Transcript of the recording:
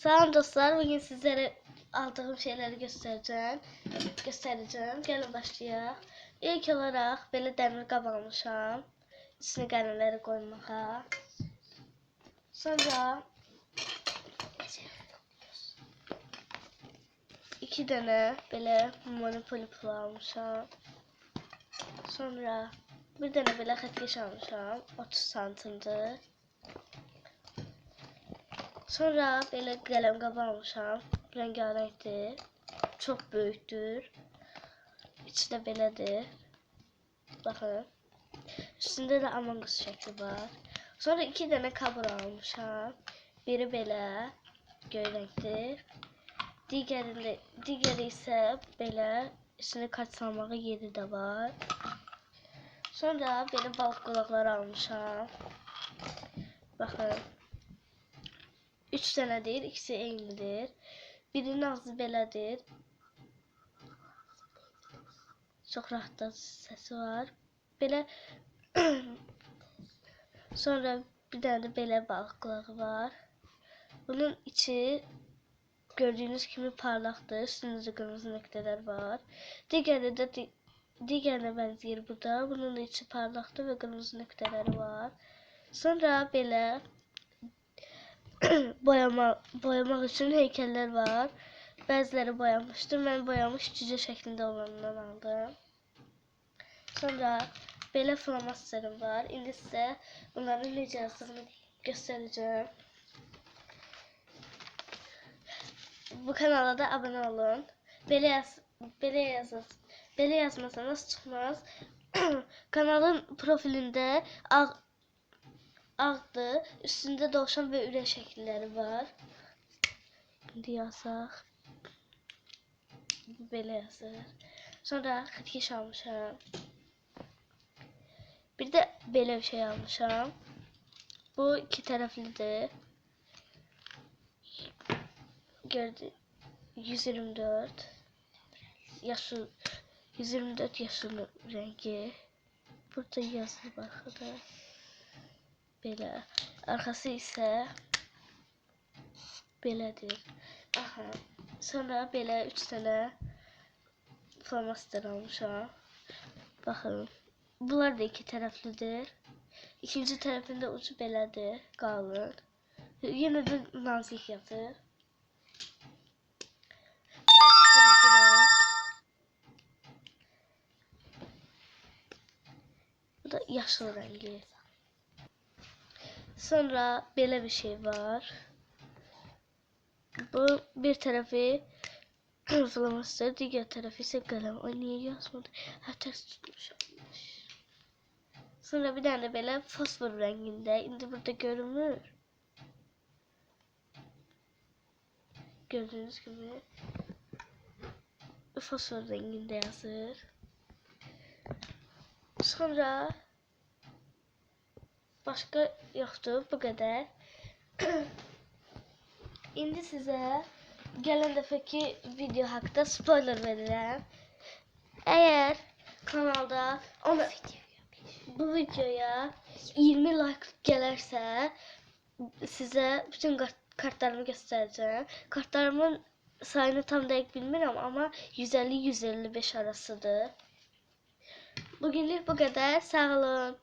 Selam dostlar, bugün sizlere aldığım şeyleri göstereceğim. Gelin başlayalım. İlk olarak böyle demir qab almışam. İçine qəniləri qoymağa. Sonra 2 dənə belə Monopoly pulu almışam. Sonra bir dənə belə xətkeş almışam. 30 santimdir. Sonra belə qələm qab almışam. Rengarenkdir. Çok büyüktür. İçi de belədir. Baxın. Üstündə də Among Us şəkli var. Sonra 2 dənə kabur almışam. Biri belə göy renkdir. Digəri isə belə içində kart salmağı yeri də var. Sonra belə balıq qulaqları almışam. Baxın. 3 dənədir, ikisi eynidir. Birinin ağzı belədir. Çok rahat da sesi var. Belə sonra bir tane de belə balıq qulağı var. Bunun içi gördüğünüz kimi parlaqdır. Üstünüzdə qırmızı nöqtələr var. Digərinə bənzəyir bu da. Bunun da içi parlaqdır və qırmızı nöqtələri var. Sonra belə boyamaq üçün heykəllər var. Bəziləri boyanmışdır. Mən boyamış cücə şəklində olanından aldım. Sonra belə flomasterim var. İndi sizə bunların necə yazdığını göstereceğim. Bu kanala da abone olun. Belə yazmasanız çıxmaz. Kanalın profilində ağdır. Üstündə dovşan və ürək şəkilləri var. İndi yazaq. Belə yazır. Sonra xətkeş almışam. Bir de belə bir şey almışam. Bu 2 tərəflidir. Gördüğünüz 124 yaşıl 124 yaşıl rengi. Burada yazılı baxıda. Belə. Arxası isə belədir. Aha. Sonra belə 3 dənə flomaster almışam. Baxın. Bunlar da 2 tərəflidir. İkinci tərəfində ucu belədir, qalın. Yenə də nazik yatır. Bu da yaşıl rengi. Sonra belə bir şey var. Bu bir tərəfi flomaster, digər tərəfi isə qələm. Ay niyə yazmadı? Ters tutmuşam. Sonra bir tane böyle fosfor renginde. İndi burada görünür. Gördüğünüz gibi fosfor renginde yazır. Sonra başka yoktu, bu kadar. İndi size gelen dəfəki video haqqında spoiler verirəm. Eğer kanalda bu videoya 20 like gelirse size bütün kartlarımı göstereceğim. Kartlarımın sayını tam dəqiq bilmirəm ama 150-155 arasıdır. Bugünlük bu kadar. Sağ olun.